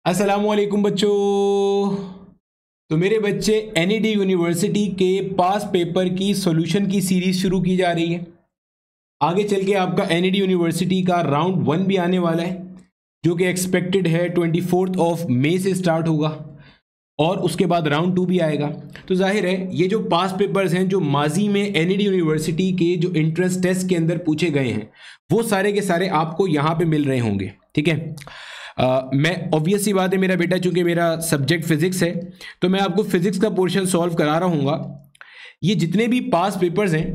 अस्सलामुअलैकुम बच्चों। तो मेरे बच्चे एनईडी यूनिवर्सिटी के पास पेपर की सॉल्यूशन की सीरीज शुरू की जा रही है। आगे चल के आपका एनईडी यूनिवर्सिटी का राउंड 1 भी आने वाला है, जो कि एक्सपेक्टेड है 24 से स्टार्ट होगा और उसके बाद राउंड 2 भी आएगा। तो जाहिर है ये जो पास पेपर्स हैं जो माजी में एनईडी यूनिवर्सिटी के जो एंट्रेंस टेस्ट के अंदर पूछे गए हैं वो सारे के सारे आपको यहाँ पे मिल रहे होंगे। ठीक है, मैं ऑब्वियस सी बात है, मेरा बेटा चूंकि मेरा सब्जेक्ट फिजिक्स है तो मैं आपको फिजिक्स का पोर्शन सॉल्व करा रहा हूँ। ये जितने भी पास पेपर्स हैं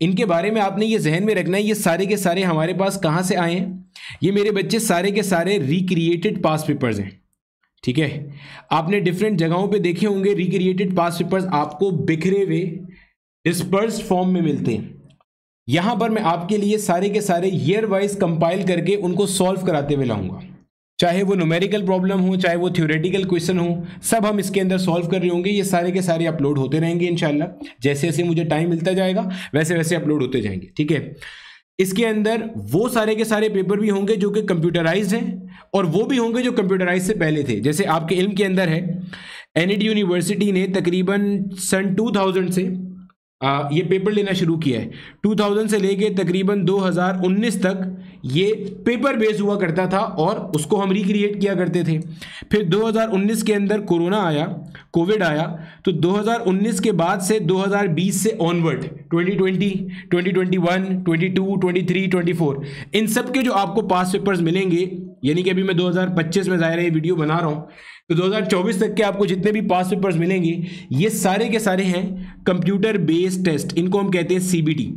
इनके बारे में आपने ये जहन में रखना है, ये सारे के सारे हमारे पास कहाँ से आए हैं। ये मेरे बच्चे सारे के सारे रिक्रिएटेड पास पेपर्स हैं। ठीक है, आपने डिफरेंट जगहों पे देखे होंगे रिक्रिएटेड पास पेपर्स आपको बिखरे हुए डिस्पर्स्ड फॉर्म में मिलते हैं। यहां पर मैं आपके लिए सारे के सारे ईयर वाइज कंपाइल करके उनको सॉल्व कराते हुए लाऊंगा, चाहे वो न्यूमेरिकल प्रॉब्लम हो चाहे वो थ्योरेटिकल क्वेश्चन हो, सब हम इसके अंदर सॉल्व कर रहे होंगे। ये सारे के सारे अपलोड होते रहेंगे इंशाल्लाह, जैसे जैसे मुझे टाइम मिलता जाएगा वैसे वैसे अपलोड होते जाएंगे। ठीक है, इसके अंदर वो सारे के सारे पेपर भी होंगे जो कि कंप्यूटराइज्ड हैं और वो भी होंगे जो कंप्यूटराइज से पहले थे। जैसे आपके इल्म के अंदर है एनईडी यूनिवर्सिटी ने तकरीबन सन 2000 से ये पेपर लेना शुरू किया है। 2000 से लेके तकरीबन 2019 तक ये पेपर बेस हुआ करता था और उसको हम रिक्रिएट किया करते थे। फिर 2019 के अंदर कोरोना आया, कोविड आया, तो 2019 के बाद से 2020 से ऑनवर्ड 2020, 2021, 22, 23, 24 इन सब के जो आपको पास पेपर्स मिलेंगे, यानी कि अभी मैं 2025 में ज़ाहिर है ये वीडियो बना रहा हूँ, तो 2024 तक के आपको जितने भी पास पेपर्स मिलेंगे ये सारे के सारे हैं कंप्यूटर बेस्ड टेस्ट, इनको हम कहते हैं सीबीटी।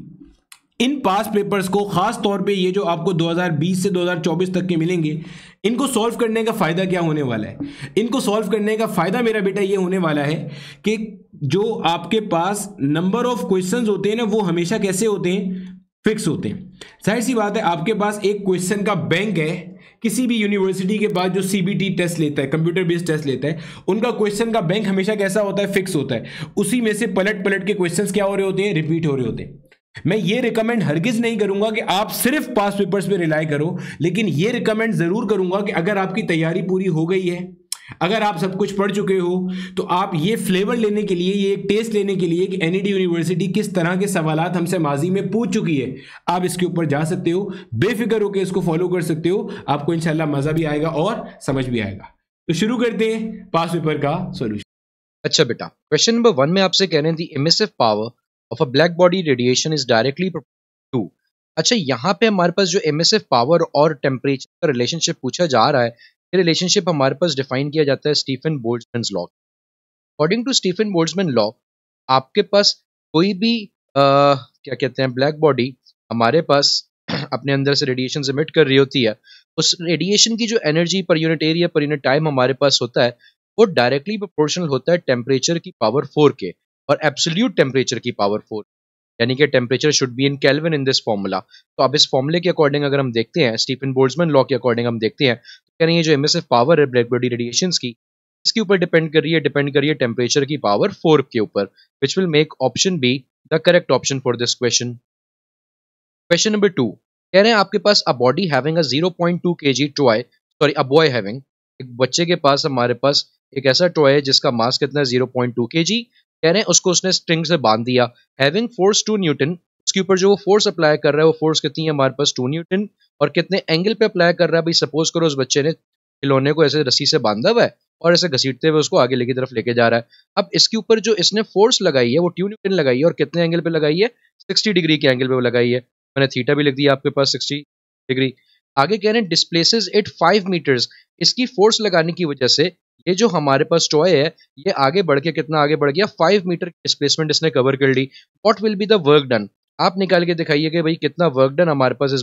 इन पास पेपर्स को खास तौर पे ये जो आपको 2020 से 2024 तक के मिलेंगे, इनको सॉल्व करने का फायदा क्या होने वाला है? इनको सॉल्व करने का फायदा मेरा बेटा ये होने वाला है कि जो आपके पास नंबर ऑफ क्वेश्चंस होते हैं ना, वो हमेशा कैसे होते हैं? फिक्स होते हैं। जाहिर सी बात है, आपके पास एक क्वेश्चन का बैंक है किसी भी यूनिवर्सिटी के पास जो सीबीटी टेस्ट लेता है, कंप्यूटर बेस्ड टेस्ट लेता है, उनका क्वेश्चन का बैंक हमेशा कैसा होता है? फिक्स होता है। उसी में से पलट पलट के क्वेश्चंस क्या हो रहे होते हैं? रिपीट हो रहे होते हैं। मैं ये रिकमेंड हरगिज नहीं करूंगा कि आप सिर्फ पास पेपर्स पे रिलाई करो, लेकिन ये रिकमेंड जरूर करूंगा कि अगर आपकी तैयारी पूरी हो गई है, अगर आप सब कुछ पढ़ चुके हो, तो आप ये फ्लेवर लेने के लिए, ये एक टेस्ट लेने के लिए कि एनईडी यूनिवर्सिटी किस तरह के सवालात हमसे माजी में पूछ चुकी है, आप इसके ऊपर जा सकते हो, बेफिक्र होकर इसको फॉलो कर सकते हो। आपको इंशाल्लाह मजा भी आएगा और समझ भी आएगा। तो शुरू करते हैं पास पेपर का सॉल्यूशन। अच्छा बेटा, क्वेश्चन नंबर 1 में आपसे कह रहे हैं the emissive power of a black body radiation is directly proportional to. अच्छा, यहाँ पे हमारे पास जो इमिसिव पावर और टेम्परेचर का रिलेशनशिप पूछा जा रहा है, ये रिलेशनशिप हमारे पास डिफाइन किया जाता है Stefan Boltzmann law. According to Stefan Boltzmann law, आपके पास कोई भी क्या कहते हैं ब्लैक बॉडी हमारे पास अपने अंदर से रेडिएशन एमिट कर रही होती है, उस रेडिएशन की जो energy per unit area per unit time हमारे पास होता है वो डायरेक्टली प्रोपोर्शनल होता है टेम्परेचर की पावर 4 के और एब्सोल्यूट टेम्परेचर की पावर 4, यानी कि temperature should be in kelvin in this formula. तो अब इस फॉर्मूले के अकॉर्डिंग अगर हम देखते हैं, स्टीफन बोल्ट्जमैन लॉ के अकॉर्डिंग हम देखते हैं, तो कह रहे हैं जो इमिसिव पावर है ब्लैक बॉडी रेडिएशंस की, इसके ऊपर डिपेंड कर रही है टेम्परेचर की पावर 4 के ऊपर, which will make option be the correct option for this question. Question number 2 कह रहे हैं आपके पास a body having a 0.2 kg toy, sorry a boy having, एक बच्चे के पास हमारे पास एक ऐसा टॉय है जिसका मास कितना है 0.2 kg। कह रहे हैं उसको उसने स्ट्रिंग से बांध दिया, हैविंग फोर्स 2 न्यूटन, उसके ऊपर जो वो फोर्स अप्लाई कर रहा है वो फोर्स कितनी है हमारे पास 2 न्यूटन, और कितने एंगल पे अप्लाई कर रहा है भाई, सपोज करो उस बच्चे ने खिलौने को ऐसे रस्सी से बांधा हुआ है और ऐसे घसीटते हुए उसको आगे की तरफ लेके जा रहा है। अब इसके ऊपर जो इसने फोर्स लगाई है वो 2 न्यूटन लगाई है और कितने एंगल पे लगाई है? 60 डिग्री के एंगल पे वो लगाई है। मैंने थीटा भी लिख दिया आपके पास 60 डिग्री। आगे कह रहे हैं डिस्प्लेसेस इट 5 मीटर्स, इसकी फोर्स लगाने की वजह से ये जो हमारे पास टॉय है ये आगे बढ़ के कितना आगे बढ़ गया? 5 मीटर की डिस्प्लेसमेंट इसने कवर कर ली। What will be the work done? आप निकाल के दिखाइए कि भाई कितना वर्क डन हमारे पास इस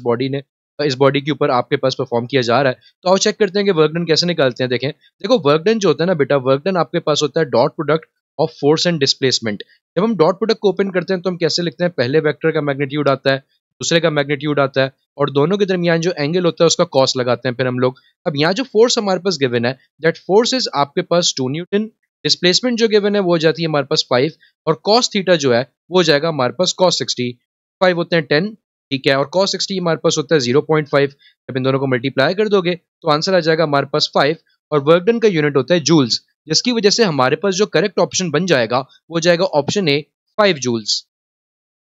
बॉडी के ऊपर आपके पास परफॉर्म किया जा रहा है। तो आओ चेक करते हैं कि वर्क डन कैसे निकालते हैं। देखें, देखो वर्क डन जो होता है ना बेटा, वर्क डन आपके पास होता है dot product of force and displacement. जब हम डॉट प्रोडक्ट को ओपन करते हैं तो हम कैसे लिखते हैं? पहले वेक्टर का मैग्नीट्यूड आता है, दूसरे का मैग्नीट्यूड आता है और दोनों के दरमियान जो एंगल होता है उसका कॉस लगाते हैं फिर हम लोग। अब यहाँ जो फोर्स हमारे पास गिवन है, दैट फोर्स इज आपके पास 2 न्यूटन, डिस्प्लेसमेंट जो गिवन है वो हो जाती है हमारे पास 5 और कॉस थीटा जो है वो हो जाएगा हमारे पास कॉस 60, 5 होते हैं 10, ठीक है, और cos 60 हमारे पास होता है 0.5। जब इन दोनों को मल्टीप्लाई कर दोगे तो आंसर आ जाएगा हमारे पास 5 और वर्क डन का यूनिट होता है जूल्स, जिसकी वजह से हमारे पास जो करेक्ट ऑप्शन बन जाएगा वो जाएगा option A 5 joules.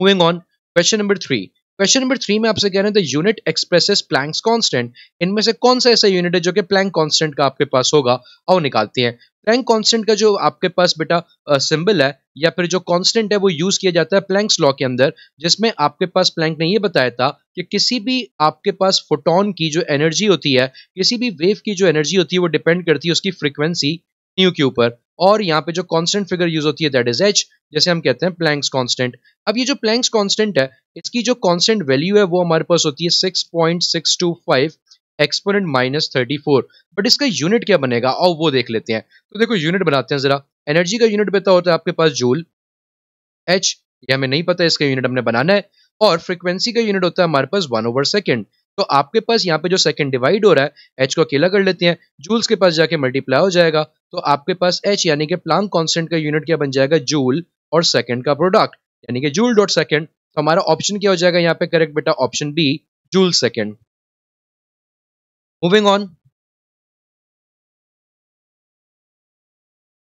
Moving on, question number 3। Question number 3 में आपसे कह रहे हैं the unit expresses Planck's constant. इनमें से कौन सा ऐसा यूनिट है जो कि प्लैंक कांस्टेंट का आपके पास होगा? आओ निकालते हैं। प्लैंक कांस्टेंट का जो आपके पास बेटा सिंबल है या फिर जो कांस्टेंट है वो यूज किया जाता है प्लैंक्स लॉ के अंदर, जिसमें आपके पास प्लैंक ने ये बताया था कि किसी भी आपके पास फोटोन की जो एनर्जी होती है, किसी भी वेव की जो एनर्जी होती है वो डिपेंड करती है उसकी फ्रीक्वेंसी न्यू के ऊपर, और यहाँ पे जो कांस्टेंट फिगर यूज होती है दैट इज एच, जैसे हम कहते हैं प्लैंक्स कांस्टेंट। अब ये जो प्लैंक्स कांस्टेंट है इसकी जो कांस्टेंट वैल्यू है वो हमारे पास होती है 6.625 एक्सपोनेंट -34। बट इसका यूनिट क्या बनेगा और वो देख लेते हैं। तो देखो यूनिट बनाते हैं जरा। एनर्जी का यूनिट पता होता है आपके पास जूल, एच ये हमें नहीं पता, इसका यूनिट हमने बनाना है, और फ्रीक्वेंसी का यूनिट होता है हमारे पास 1/सेकंड। तो आपके पास यहाँ पे जो सेकंड डिवाइड हो रहा है, एच को अकेला कर लेते हैं, जूल्स के पास जाके मल्टीप्लाई हो जाएगा, तो आपके पास एच यानी कि प्लैंक कांस्टेंट का यूनिट क्या बन जाएगा? जूल और सेकंड का प्रोडक्ट, यानी कि जूल डॉट सेकंड। तो हमारा ऑप्शन क्या हो जाएगा यहाँ पे करेक्ट बेटा? Option B, joule second. Moving on,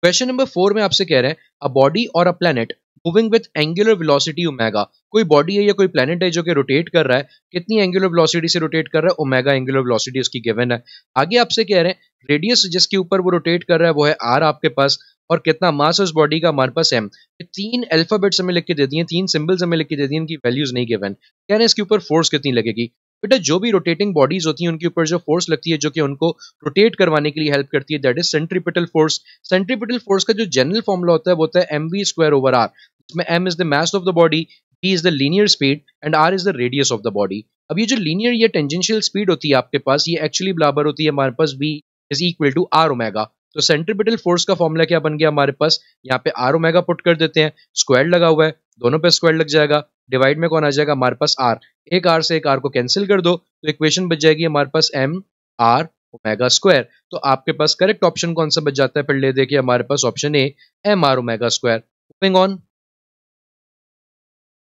question number 4 में आपसे कह रहे हैं अ बॉडी और a planet moving with angular velocity omega. कोई बॉडी है या कोई प्लेनेट है जो कि रोटेट कर रहा है, कितनी एंगुलर वेलोसिटी से रोटेट कर रहा है? ओमेगा एंगुलर वेलोसिटी उसकी गिवन है। आगे आपसे कह रहे हैं रेडियस जिसके ऊपर वो रोटेट कर रहा है वो है आर आपके पास, और कितना मास है उस बॉडी का? हमारे पास एम। तीन अल्फाबेट्स हमें लिख के दे दिए, तीन सिंबल्स हमें लिख के दे दिए, इनकी वैल्यूज नहीं गिवन। कह रहे हैं इसके ऊपर फोर्स कितनी लगेगी? बेटा जो भी रोटेटिंग बॉडीज होती हैं उनके ऊपर जो फोर्स लगती है जो कि उनको रोटेट करवाने के लिए हेल्प करती है that is centripetal force. Centripetal force का जो जनरल फॉर्मूला होता है वो होता है mv²/r, जिसमें m is the mass of the body, v is the linear speed and r is the radius of the body. अब ये जो लीनियर या टेंजेंशियल स्पीड होती है आपके पास, ये एक्चुअली बराबर होती है हमारे पास v is equal to r omega. तो सेंट्रीपिटल फोर्स का फॉर्मूला क्या बन गया हमारे पास? यहाँ पे r ओमेगा पुट कर देते हैं, स्क्वायर लगा हुआ है, दोनों पे स्क्वायर लग जाएगा, डिवाइड में कौन आ जाएगा हमारे पास? r। एक r से एक r को कैंसिल कर दो तो इक्वेशन बच जाएगी हमारे पास m r ओमेगा स्क्वायर। तो आपके पास करेक्ट ऑप्शन कौन सा बच जाता है? फिर ले देखिए हमारे पास option A M R omega square. Moving on,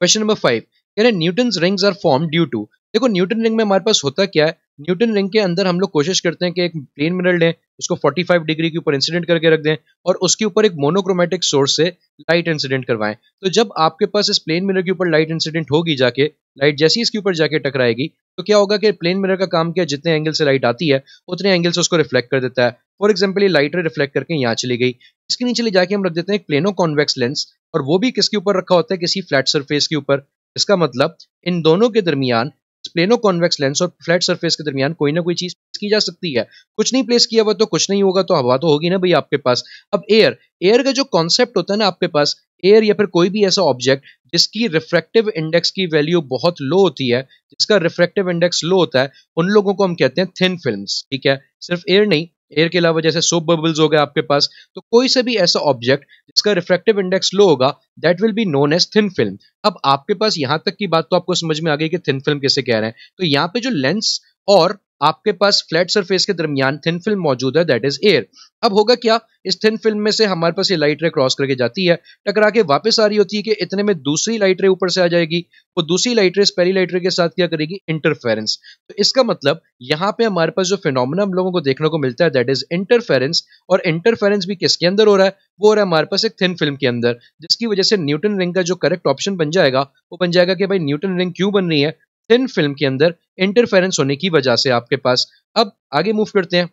question number 5 कह रहे हैं Newton's rings are form due to. देखो न्यूटन रिंग में हमारे पास होता क्या है, न्यूटन रिंग के अंदर हम लोग कोशिश करते हैं कि एक प्लेन मिरर लें, उसको 45 डिग्री के ऊपर इंसिडेंट करके रख दें और उसके ऊपर एक मोनोक्रोमेटिक सोर्स से लाइट इंसिडेंट करवाएं। तो जब आपके पास इस प्लेन मिरर के ऊपर लाइट इंसिडेंट होगी जाके, लाइट जैसी इसके ऊपर जाके टकराएगी तो क्या होगा कि प्लेन मिरर का काम क्या, जितने एंगल से लाइट आती है उतने एंगल से उसको रिफ्लेक्ट कर देता है। फॉर एग्जाम्पल ये लाइट रे रिफ्लेक्ट करके यहाँ चली गई, इसके नीचे ले जाके हम रख देते हैं एक प्लेनो कॉन्वेक्स लेंस, और वो भी किसके ऊपर रखा होता है? किसी फ्लैट सरफेस के ऊपर। इसका मतलब इन दोनों के दरमियान, प्लेनो कॉन्वेक्स लेंस और फ्लैट सरफेस के दरमियान कोई ना कोई चीज प्लेस की जा सकती है। कुछ नहीं प्लेस किया हुआ तो कुछ नहीं होगा, तो हवा तो होगी ना भाई आपके पास। अब एयर, एयर का जो कॉन्सेप्ट होता है ना आपके पास, एयर या फिर कोई भी ऐसा ऑब्जेक्ट जिसकी रिफ्रैक्टिव इंडेक्स की वैल्यू बहुत लो होती है, जिसका रिफ्रैक्टिव इंडेक्स लो होता है, उन लोगों को हम कहते हैं थिन फिल्म्स। ठीक है, सिर्फ एयर नहीं, एयर के अलावा जैसे सोप बबल्स हो गए आपके पास, तो कोई से भी ऐसा ऑब्जेक्ट जिसका रिफ्रैक्टिव इंडेक्स लो होगा that will be known as thin film. अब आपके पास यहां तक की बात तो आपको समझ में आ गई कि थिन फिल्म किसे कह रहे हैं। तो यहाँ पे जो लेंस और आपके पास फ्लैट सरफेस के दरमियान थिन फिल्म मौजूद है दैट इज एयर। अब होगा क्या, इस थिन फिल्म में से हमारे पास ये लाइट रे क्रॉस करके जाती है, टकरा के वापस आ रही होती है कि इतने में दूसरी लाइट रे ऊपर से आ जाएगी, वो दूसरी लाइट रे पहली लाइट रे के साथ क्या करेगी? इंटरफेरेंस। तो इसका मतलब यहाँ पे हमारे पास जो फिनोमेना हम लोगों को देखने को मिलता है दैट इज इंटरफेरेंस, और इंटरफेरेंस भी किसके अंदर हो रहा है? वो हो रहा है हमारे पास एक थिन फिल्म के अंदर, जिसकी वजह से न्यूटन रिंग का जो करेक्ट ऑप्शन बन जाएगा वो बन जाएगा कि भाई न्यूटन रिंग क्यों बन रही है? थिन फिल्म के अंदर इंटरफेरेंस होने की वजह से आपके पास। अब आगे मूव करते हैं,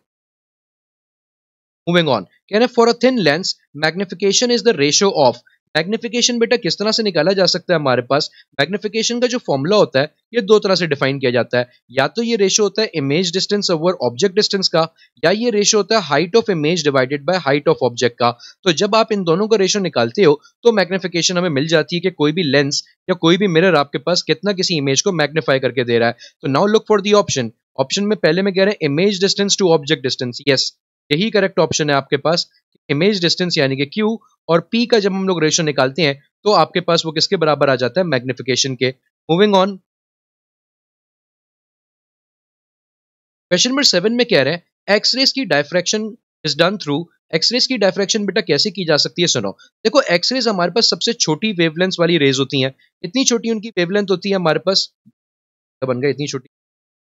मूविंग ऑन, कह रहे हैं for a thin lens magnification is the ratio of. Magnification बेटा किस तरह से निकाला जा सकता है? हमारे पास मैग्निफिकेशन का जो फॉर्मूला होता है ये दो तरह से डिफाइन किया जाता है, या तो ये रेशियो होता है image distance over object distance का, या ये रेशियो होता है height of image divided by height of object का। तो जब आप इन दोनों का रेशियो निकालते हो तो मैग्निफिकेशन हमें मिल जाती है कि कोई भी लेंस या कोई भी मिरर आपके पास कितना किसी इमेज को मैग्नीफाई करके दे रहा है। तो now look for the option. Option में पहले में कह रहे हैं image distance to object distance, yes यही करेक्ट ऑप्शन है आपके पास। इमेज डिस्टेंस यानी कि Q और P का जब हम लोग रेशियो निकालते हैं तो आपके पास वो किसके बराबर आ जाता है? मैग्निफिकेशन के। मूविंग ऑन, क्वेश्चन नंबर 7 में कह रहे हैं एक्सरेज की diffraction is done through. X rays की डायफ्रैक्शन बेटा कैसे की जा सकती है? सुनो, देखो एक्सरेज हमारे पास सबसे छोटी वेवलेंथ वाली रेज होती हैं, इतनी छोटी उनकी वेवलेंथ होती है हमारे पास, बन गया इतनी छोटी,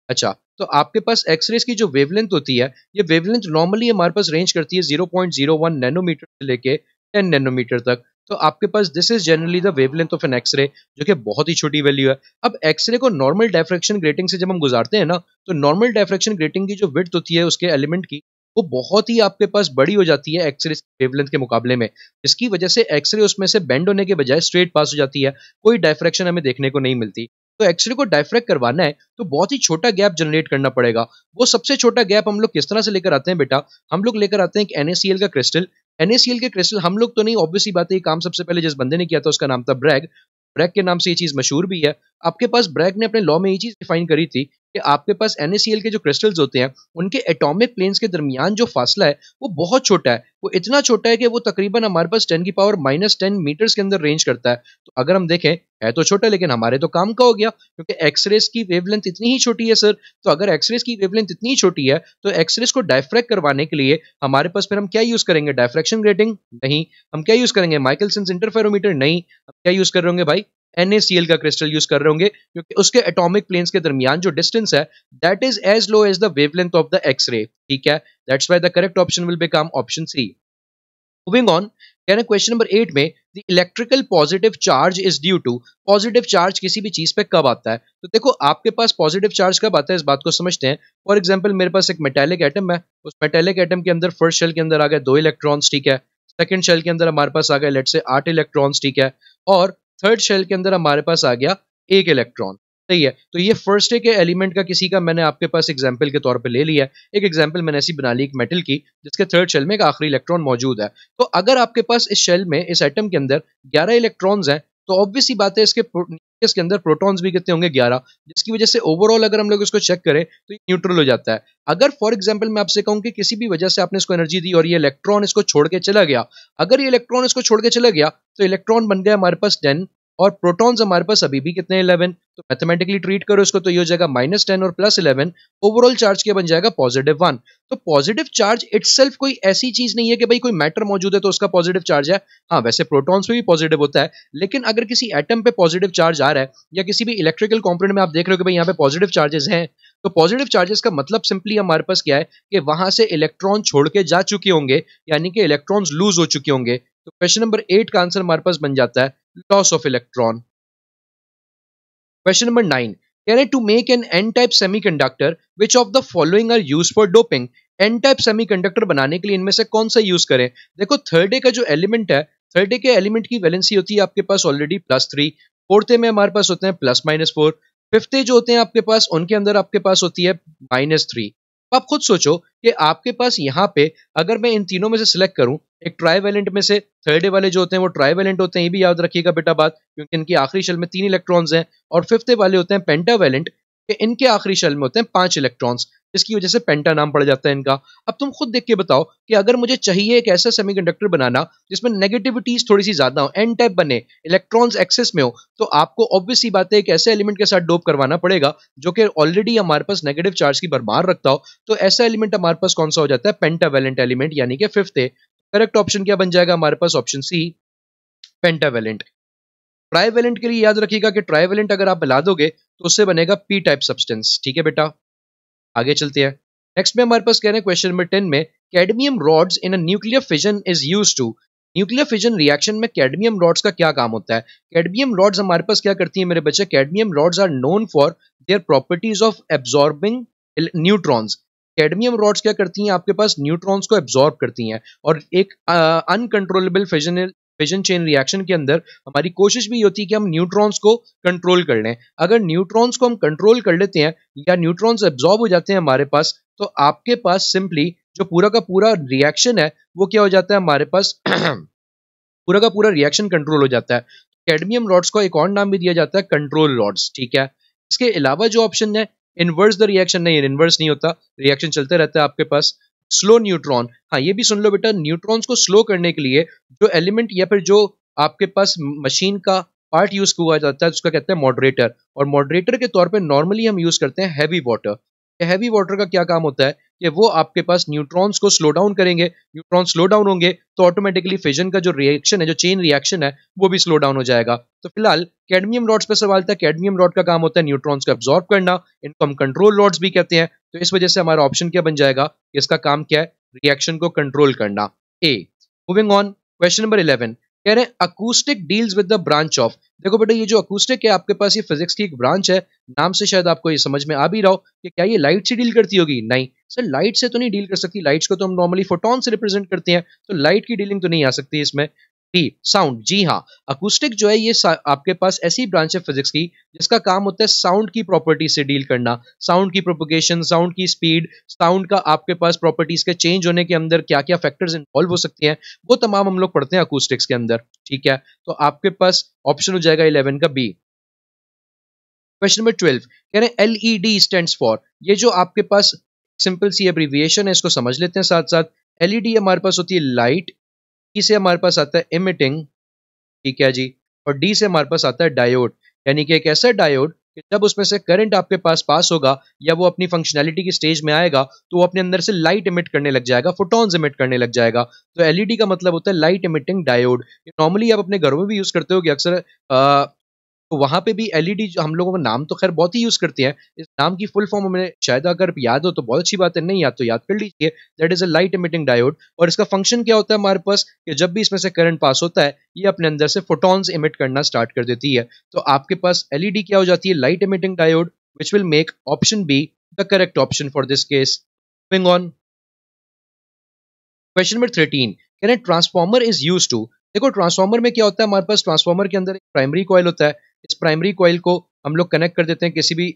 अच्छा, तो आपके पास एक्सरेज की जो वेवलेंथ होती है, ये वेवलेंथ नॉर्मली हमारे पास रेंज करती है 0.01 नैनोमीटर से लेके 10 नैनोमीटर तक। तो आपके पास this is generally the wavelength of an X ray, जो कि बहुत ही छोटी वैल्यू है। अब एक्सरे को नॉर्मल डायफ्रैक्शन ग्रेटिंग से जब हम गुजारते हैं ना, तो नॉर्मल डायफ्रैक्शन ग्रेटिंग की जो विड्थ होती है उसके एलिमेंट की, वो बहुत ही आपके पास बड़ी हो जाती है एक्सरे वेवलेंथ के मुकाबले में, जिसकी वजह से एक्सरे उसमें से बेंड होने के बजाय स्ट्रेट पास हो जाती है, कोई डायफ्रैक्शन हमें देखने को नहीं मिलती। तो एक्सरे को डायफ्रैक्ट करवाना है तो बहुत ही छोटा गैप जनरेट करना पड़ेगा। वो सबसे छोटा गैप हम लोग किस तरह से लेकर आते हैं बेटा, हम लोग लेकर आते हैं एक NaCl का क्रिस्टल। NaCl के क्रिस्टल हम लोग तो नहीं, ऑब्वियसली बात है, ये काम सबसे पहले जिस बंदे ने किया था उसका नाम था ब्रैग। ब्रैग के नाम से ये चीज मशहूर भी है। आपके पास ब्रैग ने अपने लॉ में ये चीज डिफाइन करी थी कि आपके पास NaCl के जो क्रिस्टल्स होते हैं उनके एटॉमिक प्लेन्स के दरमियान जो फासला है वो बहुत छोटा है। वो इतना छोटा है कि वो तकरीबन हमारे पास 10⁻⁻10 मीटर्स के अंदर रेंज करता है। तो अगर हम देखें, है तो छोटा लेकिन हमारे तो काम का हो गया, क्योंकि एक्सरेज की वेवलेंथ इतनी ही छोटी है सर। तो अगर एक्सरेज की वेवलेंथ इतनी ही छोटी है तो एक्सरेज को डायफ्रैक्ट करवाने के लिए हमारे पास फिर हम क्या यूज करेंगे, डायफ्रैक्शन ग्रेटिंग नहीं। हम क्या यूज करेंगे, माइकलसन्स इंटरफेरोमीटर नहीं। हम क्या यूज कर रहे होंगे भाई, NaCl का क्रिस्टल यूज कर रहे होंगे, क्योंकि उसके एटॉमिक प्लेन्स के दरमियान जो डिस्टेंस है that is as low as the wavelength of the X ray. ठीक है, that's why the correct option will become option C. Moving on, कहना क्वेश्चन नंबर 8 में the electrical positive charge is due to, positive charge किसी भी चीज पे कब आता है। तो देखो आपके पास पॉजिटिव चार्ज कब आता है, इस बात को समझते हैं। फॉर एग्जांपल मेरे पास एक मेटेलिक एटम है, उस मेटेलिक एटम के अंदर फर्स्ट शेल के अंदर आ गए 2 इलेक्ट्रॉन्स, ठीक है। सेकंड शेल के अंदर हमारे पास आ गए लेट्स से 8 इलेक्ट्रॉन्स, ठीक है। और थर्ड शेल के अंदर हमारे पास आ गया 1 इलेक्ट्रॉन। सही है, तो ये फर्स्ट डे के एलिमेंट का किसी का मैंने आपके पास एग्जाम्पल के तौर पे ले लिया। एक एग्जाम्पल मैंने ऐसी बना ली एक मेटल की, जिसके थर्ड शेल में एक आखिरी इलेक्ट्रॉन मौजूद है। तो अगर आपके पास इस शेल में, इस एटम के अंदर 11 इलेक्ट्रॉन्स हैं, तो ऑब्वियस सी बात है इसके अंदर प्रोटॉन्स भी कितने होंगे, 11, जिसकी वजह से ओवरऑल अगर हम लोग इसको चेक करें तो ये न्यूट्रल हो जाता है। अगर फॉर एग्जाम्पल मैं आपसे कहूं कि किसी भी वजह से आपने इसको एनर्जी दी और ये इलेक्ट्रॉन इसको छोड़ के चला गया, अगर ये इलेक्ट्रॉन इसको छोड़ के चला गया तो इलेक्ट्रॉन बन गया हमारे पास 10 और प्रोटॉन्स हमारे पास अभी भी कितने 11। तो मैथमेटिकली ट्रीट करो इसको तो ये हो जाएगा -10 और +11, ओवरऑल चार्ज क्या बन जाएगा, +1। तो पॉजिटिव चार्ज इटसेल्फ कोई ऐसी चीज नहीं है कि भाई कोई मैटर मौजूद है तो उसका पॉजिटिव चार्ज है। हाँ, वैसे प्रोटॉन्स पे भी पॉजिटिव होता है, लेकिन अगर किसी एटम पे पॉजिटिव चार्ज आ रहा है या किसी भी इलेक्ट्रिकल कंपोनेंट में आप देख रहे हो कि भाई यहाँ पे पॉजिटिव चार्जेस हैं, तो पॉजिटिव चार्जेस का मतलब सिंपली हमारे पास क्या है कि वहां से इलेक्ट्रॉन छोड़ के जा चुके होंगे, यानी कि इलेक्ट्रॉन्स लूज हो चुके होंगे। तो क्वेश्चन नंबर 8 का आंसर हमारे पास बन जाता है loss of electron. Question number 9, कह रहे हैं to make an N type semiconductor which of the following are use for doping. N type semiconductor बनाने के लिए इनमें से कौन सा यूज करें। देखो थर्ड डे का जो एलिमेंट है, थर्ड डे के एलिमेंट की वैलेंसी होती है आपके पास ऑलरेडी +3, फोर्थ डे में हमारे पास होते हैं +-4, फिफ्थ डे जो होते हैं आपके पास उनके अंदर आपके पास होती है -3। आप खुद सोचो कि आपके पास यहाँ पे अगर मैं इन तीनों में से सिलेक्ट करूं, एक ट्राईवैलेंट में से थर्ड डे वाले जो होते हैं वो ट्राईवैलेंट होते हैं, ये भी याद रखिएगा बेटा बात, क्योंकि इनकी आखिरी शेल में 3 इलेक्ट्रॉन्स हैं। और फिफ्थ डे वाले होते हैं पेंटावैलेंट, कि इनके आखिरी शेल में होते हैं 5 इलेक्ट्रॉन्स, जिसकी वजह से पेंटा नाम पड़ जाता है इनका। अब तुम खुद देख के बताओ कि अगर मुझे चाहिए एक ऐसा सेमीकंडक्टर बनाना जिसमें नेगेटिविटीज थोड़ी सी ज्यादा हो, एन टाइप बने, इलेक्ट्रॉन्स एक्सेस में हो, तो आपको ऑब्वियस सी बात है एक ऐसे एलिमेंट के साथ डोप करवाना पड़ेगा जो कि ऑलरेडी हमारे पास नेगेटिव चार्ज की भरमार रखता हो। तो ऐसा एलिमेंट हमारे पास कौन सा हो जाता है, पेंटावैलेंट एलिमेंट, यानी कि फिफ्थ है। करेक्ट ऑप्शन क्या बन जाएगा हमारे पास, ऑप्शन सी, पेंटावैलेंट। ट्राईवैलेंट के लिए याद रखिएगा कि ट्राईवैलेंट अगर आप मिला दोगे तो उससे बनेगा पी टाइप सब्सटेंस। ठीक है बेटा, आगे चलते हैं। नेक्स्ट में हमारे पास कह रहे हैं क्वेश्चन नंबर 10 में cadmium rods in a nuclear fission is used to. Nuclear fission reaction में कैडमियम रॉड्स का क्या काम होता है। कैडमियम रॉड्स हमारे पास क्या करती है मेरे बच्चे, cadmium rods are known for their properties of absorbing neutrons. Cadmium rods क्या करती हैं, आपके पास न्यूट्रॉन्स को एब्जॉर्ब करती हैं, और एक अनकंट्रोलेबल फिजन चेन रिएक्शन के अंदर हमारी कोशिश भी होती है कि हम न्यूट्रॉन्स को कंट्रोल कर लें। अगर न्यूट्रॉन्स को हम कंट्रोल कर लेते हैं या न्यूट्रॉन्स एब्जॉर्ब हो जाते हैं हमारे पास, तो आपके पास सिंपली जो पूरा का पूरा रिएक्शन है वो क्या हो जाता है हमारे पास पूरा का पूरा रिएक्शन कंट्रोल हो जाता है। कैडमियम रॉड्स को एक और नाम भी दिया जाता है कंट्रोल रॉड्स। ठीक है, इसके अलावा जो ऑप्शन है इनवर्स द रिएक्शन, नहीं इनवर्स नहीं होता, रिएक्शन चलते रहता है आपके पास। स्लो न्यूट्रॉन, हाँ ये भी सुन लो बेटा, न्यूट्रॉन्स को स्लो करने के लिए जो एलिमेंट या फिर जो आपके पास मशीन का पार्ट यूज किया जाता है उसका कहते हैं मॉडरेटर, और मॉडरेटर के तौर पे नॉर्मली हम यूज करते हैं हैवी वाटर। हैवी वाटर का क्या काम होता है कि वो आपके पास न्यूट्रॉन्स को स्लो डाउन करेंगे, न्यूट्रॉन स्लो डाउन होंगे तो ऑटोमेटिकली फिजन का जो रिएक्शन है, जो चेन रिएक्शन है, वो भी स्लो डाउन हो जाएगा। तो फिलहाल कैडमियम रॉड्स पे सवाल था। कैडमियम रॉड का काम होता है न्यूट्रॉन्स को एब्जॉर्ब करना, इनको हम कंट्रोल रॉड्स भी कहते हैं। तो इस वजह से हमारा ऑप्शन क्या बन जाएगा, इसका काम क्या है, रिएक्शन को कंट्रोल करना, ए। मूविंग ऑन, क्वेश्चन नंबर 11 कह रहे हैं acoustic deals with the branch of. देखो बेटा, ये जो अकूस्टिक है आपके पास, ये फिजिक्स की एक ब्रांच है। नाम से शायद आपको ये समझ में आ भी रहा हो कि क्या ये लाइट से डील करती होगी। नहीं सर, लाइट से तो नहीं डील कर सकती। लाइट्स को तो हम नॉर्मली फोटोन से रिप्रेजेंट करते हैं, तो लाइट की डीलिंग तो नहीं आ सकती इसमें। D, sound. जी हाँ, अकूस्टिक जो है ये आपके पास ऐसी ब्रांच है फिजिक्स की जिसका काम होता है साउंड की प्रॉपर्टी से डील करना। साउंड की प्रोपोगेशन, साउंड की स्पीड, साउंड का आपके पास प्रॉपर्टीज के चेंज होने के अंदर क्या क्या फैक्टर्स इन्वॉल्व हो सकती हैं, वो तमाम हम लोग पढ़ते हैं अकूस्टिक्स के अंदर। ठीक है, तो आपके पास ऑप्शन हो जाएगा 11 का बी। क्वेश्चन नंबर 12 कह रहे हैं एलईडी स्टैंड्स फॉर। ये जो आपके पास सिंपल सी एब्रीविएशन है, इसको समझ लेते हैं साथ साथ। एलईडी हमारे पास होती है लाइट, ई से हमारे पास आता है इमिटिंग, ठीक है जी, और डी से हमारे पास आता है डायोड। यानी कि एक ऐसा डायोड कि जब उसमें से करंट आपके पास होगा या वो अपनी फंक्शनैलिटी की स्टेज में आएगा तो वो अपने अंदर से लाइट इमिट करने लग जाएगा, फोटॉन्स इमिट करने लग जाएगा। तो एलईडी का मतलब होता है लाइट इमिटिंग डायोड। नॉर्मली आप अपने घरों में भी यूज करते हो अक्सर, तो वहां पे भी एलईडी, जो हम लोगों का नाम तो खैर बहुत ही यूज करते हैं, इस नाम की फुल फॉर्म हमें शायद अगर याद हो तो बहुत अच्छी बात है, नहीं याद तो याद कर लीजिए। That is a light emitting diode. और इसका फंक्शन क्या होता है हमारे पास कि जब भी इसमें से करंट पास होता है ये अपने अंदर से फोटॉन्स इमिट करना स्टार्ट कर देती है। तो आपके पास एलईडी क्या हो जाती है, light emitting diode, which will make option be the correct option for this case. Moving on, question number 13 कह रहे हैं ट्रांसफॉर्मर इज यूज्ड टू। देखो ट्रांसफॉर्मर में क्या होता है हमारे पास, ट्रांसफॉर्मर के अंदर एक प्राइमरी कॉइल होता है। इस प्राइमरी कॉइल को हम लोग कनेक्ट कर देते हैं किसी भी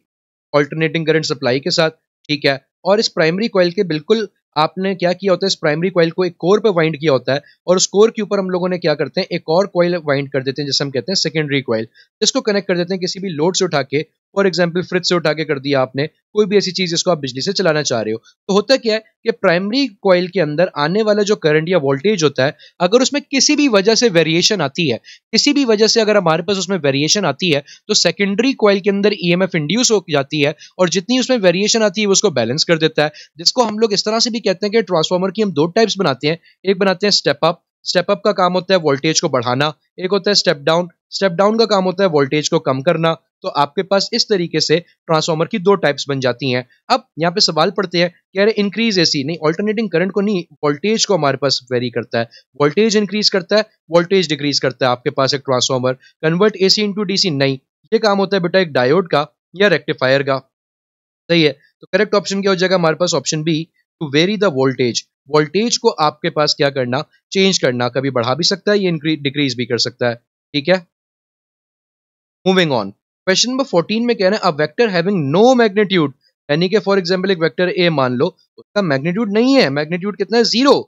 ऑल्टरनेटिंग करंट सप्लाई के साथ, ठीक है। और इस प्राइमरी कॉइल के बिल्कुल आपने क्या किया होता है, इस प्राइमरी कॉइल को एक कोर पे वाइंड किया होता है और उस कोर के ऊपर हम लोगों ने क्या करते हैं, एक और कॉइल वाइंड कर देते हैं जिसे हम कहते हैं सेकेंडरी कॉइल। जिसको कनेक्ट कर देते हैं किसी भी लोड से उठा के, फॉर एग्जाम्पल फ्रिज से उठा के कर दिया आपने, कोई भी ऐसी चीज जिसको आप बिजली से चलाना चाह रहे हो। तो होता क्या है कि प्राइमरी कॉइल के अंदर आने वाला जो करंट या वोल्टेज होता है, अगर उसमें किसी भी वजह से वेरिएशन आती है, किसी भी वजह से अगर हमारे पास उसमें वेरिएशन आती है तो सेकेंडरी कॉइल के अंदर ईएमएफ इंड्यूस हो जाती है और जितनी उसमें वेरिएशन आती है वो उसको बैलेंस कर देता है। जिसको हम लोग इस तरह से भी कहते हैं कि ट्रांसफॉर्मर की हम दो टाइप्स बनाते हैं। एक बनाते हैं स्टेप अप, स्टेप अप का काम होता है वोल्टेज को बढ़ाना। एक होता है स्टेप डाउन, स्टेप डाउन का काम होता है वोल्टेज को कम करना। तो आपके पास इस तरीके से ट्रांसफॉर्मर की दो टाइप्स बन जाती हैं। अब यहाँ पे सवाल पड़ते हैं कि अरे इंक्रीज एसी नहीं, ऑल्टरनेटिंग करंट को नहीं, वोल्टेज को हमारे पास वेरी करता है। वोल्टेज इंक्रीज करता है, वोल्टेज डिक्रीज करता है आपके पास एक transformer. Convert AC into DC नहीं, ये काम होता है बेटा एक डायोड का या रेक्टिफायर का। सही है, तो करेक्ट ऑप्शन क्या हो जाएगा हमारे पास, option B, to vary the voltage. Voltage को आपके पास क्या करना, चेंज करना, कभी बढ़ा भी सकता है, ये डिक्रीज भी कर सकता है। ठीक है, मूविंग ऑन, क्वेश्चन नंबर 14 में कह रहे हैं a vector having no magnitude. यानी कि फॉर एग्जांपल एक वेक्टर ए मान लो, उसका मैग्नीट्यूड नहीं है। मैग्नीट्यूड कितना है, 0।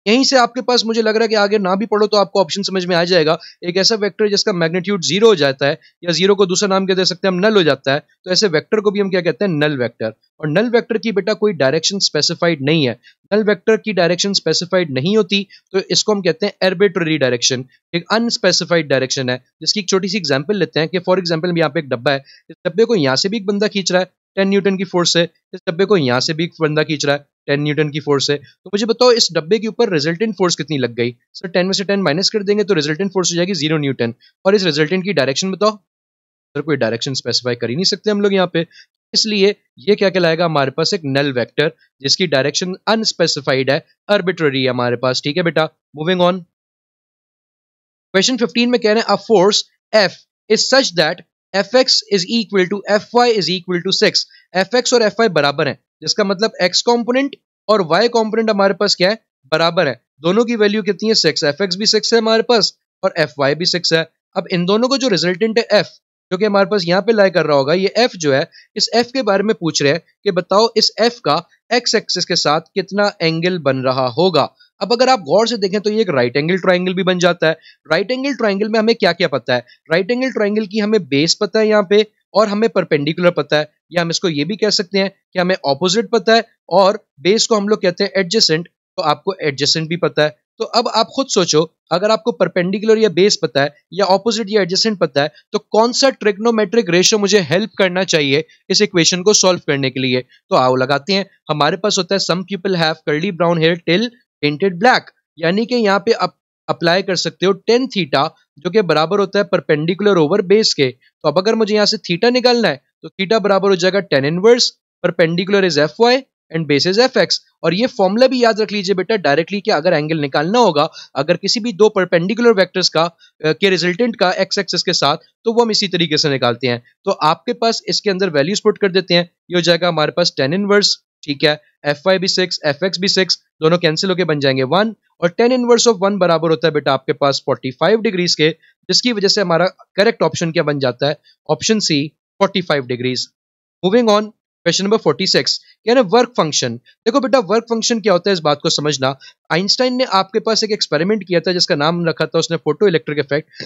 यहीं से आपके पास मुझे लग रहा है कि आगे ना भी पढ़ो तो आपको ऑप्शन समझ में आ जाएगा। एक ऐसा वेक्टर जिसका मैग्नीट्यूड 0 हो जाता है, या 0 को दूसरा नाम क्या दे सकते हैं हम, नल हो जाता है, तो ऐसे वेक्टर को भी हम क्या कहते हैं, नल वेक्टर। और नल वेक्टर की बेटा कोई डायरेक्शन स्पेसिफाइड नहीं है। नल वेक्टर की डायरेक्शन स्पेसिफाइड नहीं होती तो इसको हम कहते हैं आर्बिट्ररी डायरेक्शन, एक अनस्पेसिफाइड डायरेक्शन है। जिसकी एक छोटी सी एग्जांपल लेते हैं कि फॉर एग्जांपल यहाँ पे एक डब्बा है, इस डब्बे को यहाँ से भी एक बंदा खींच रहा है 10 न्यूटन की फोर्स से, इस डब्बे को यहाँ से भी एक बंदा खींच रहा है 10 न्यूटन की फोर्स से। तो मुझे बताओ इस डब्बे के ऊपर रिजल्टेंट फोर्स कितनी लग गई। सर 10 में से 10 माइनस कर देंगे तो रिजल्टेंट फोर्स हो जाएगी 0 न्यूटन। और इस रिजल्टेंट की डायरेक्शन बताओ। सर कोई डायरेक्शन स्पेसिफाई कर ही नहीं सकते हम लोग यहाँ पे, इसलिए ये क्या कहलाएगा हमारे पास, एक नल वेक्टर जिसकी डायरेक्शन अनस्पेसिफाइड है, आर्बिट्ररी है हमारे पास। ठीक है बेटा, मूविंग ऑन, क्वेश्चन 15 में कह रहे हैं a force F is such that Fx is equal to Fy is equal to 6। Fx और Fy बराबर हैं, जिसका मतलब x कंपोनेंट और y कंपोनेंट हमारे पास क्या है, बराबर है। दोनों की वैल्यू कितनी है, 6। Fx भी 6 है हमारे पास और Fy भी 6 है। अब इन दोनों को जो रिजल्टेंट है F, जो कि हमारे पास यहाँ पे लाई कर रहा होगा, ये F जो है, इस F के बारे में पूछ रहे हैं कि बताओ इस F का x एक्सिस के साथ कितना एंगल बन रहा होगा। अब अगर आप गौर से देखें तो ये एक राइट एंगल ट्राइंगल भी बन जाता है। राइट एंगल ट्राइंगल में हमें क्या क्या पता है, राइट एंगल ट्राइंगल की हमें बेस पता है यहाँ पे, और हमें परपेंडिकुलर पता है, या हम इसको ये भी कह सकते हैं कि हमें ऑपोजिट पता है, और बेस को हम लोग कहते हैं एडजेसेंट, तो आपको एडजेसेंट भी पता है। तो अब आप खुद सोचो, अगर आपको परपेंडिकुलर या बेस पता है या ऑपोजिट या एडजेसेंट पता है, तो कौन सा ट्रिग्नोमेट्रिक रेशियो मुझे हेल्प करना चाहिए इस इक्वेशन को सॉल्व करने के लिए। तो आओ लगाते हैं। हमारे पास होता है some people have curly brown hair till painted black, यानी कि यहाँ पे अप्लाई कर सकते हो टेन थीटा, जो कि बराबर होता है परपेंडिकुलर ओवर बेस के। तो अब अगर मुझे यहाँ से थीटा निकालना है तो थीटा बराबर हो जाएगा tan inverse perpendicular is F Y and base is F X. और ये फॉर्मूला भी याद रख लीजिए बेटा डायरेक्टली, कि अगर एंगल निकालना होगा अगर किसी भी दो परपेंडिकुलर वेक्टर्स का के रिजल्टेंट का एक्स एक्सिस के साथ, तो वो हम इसी तरीके से निकालते हैं। तो आपके पास इसके अंदर वैल्यूज पुट कर देते हैं, ये हो जाएगा हमारे पास टेन इनवर्स, ठीक है, एफ वाई भी 6 एफ एक्स भी 6, दोनों कैंसिल होकर बन जाएंगे 1, और टेन इनवर्स ऑफ 1 बराबर होता है बेटा आपके पास 45 डिग्रीज के, जिसकी वजह से हमारा करेक्ट ऑप्शन क्या बन जाता है, option C 45 degrees. Moving on, question number 46 कह रहे वर्क फंक्शन। देखो बेटा वर्क फंक्शन क्या होता है इस बात को समझना। आइंस्टाइन ने आपके पास एक एक्सपेरिमेंट किया था जिसका नाम रखा था उसने photo electric effect.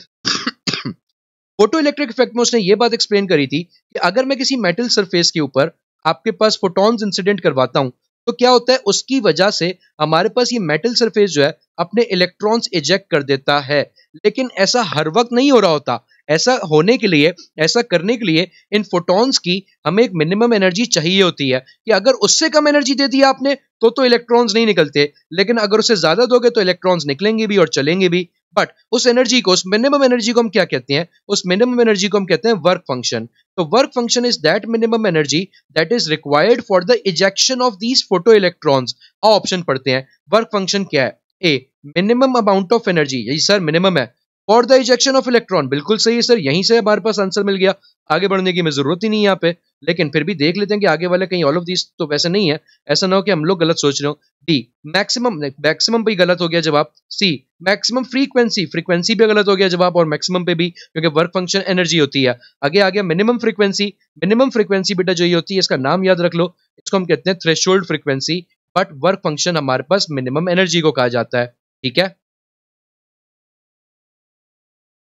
Photo electric effect में उसने ये बात एक्सप्लेन करी थी कि अगर मैं किसी मेटल सरफेस के ऊपर आपके पास फोटॉन्स इंसिडेंट करवाता हूं, तो क्या होता है उसकी वजह से हमारे पास ये मेटल सरफेस जो है अपने इलेक्ट्रॉन्स इजेक्ट कर देता है। लेकिन ऐसा हर वक्त नहीं हो रहा होता। ऐसा होने के लिए, ऐसा करने के लिए इन फोटॉन्स की हमें एक मिनिमम एनर्जी चाहिए होती है, कि अगर उससे कम एनर्जी दे दी आपने तो इलेक्ट्रॉन्स नहीं निकलते, लेकिन अगर उससे ज्यादा दोगे तो इलेक्ट्रॉन्स निकलेंगे भी और चलेंगे भी। बट उस एनर्जी को, उस मिनिमम एनर्जी को हम क्या कहते हैं, उस मिनिमम एनर्जी को हम कहते हैं वर्क फंक्शन। तो work function is that minimum energy that is required for the ejection of these photo electrons. Option पढ़ते हैं, वर्क फंक्शन क्या है। ए, मिनिमम अमाउंट ऑफ एनर्जी, यही सर मिनिमम है, for the ejection of electron, बिल्कुल सही है सर, यहीं से हमारे पास आंसर मिल गया, आगे बढ़ने की हमें जरूरत ही नहीं है यहाँ पे। लेकिन फिर भी देख लेते हैं कि आगे वाले कहीं ऑल ऑफ दिस तो वैसे नहीं है, ऐसा ना हो कि हम लोग गलत सोच रहे हो। डी, मैक्सिमम, मैक्सिमम पे गलत हो गया जवाब। सी, मैक्सिमम फ्रीक्वेंसी, फ्रीक्वेंसी पे गलत हो गया जवाब, और मैक्सिमम पे भी, क्योंकि वर्क फंक्शन एनर्जी होती है। आगे आ गया मिनिमम फ्रीक्वेंसी। मिनिमम फ्रीक्वेंसी बेटा जो ये होती है इसका नाम याद रख लो, इसको हम कहते हैं threshold frequency, but work function हमारे पास मिनिमम एनर्जी को कहा जाता है, ठीक है।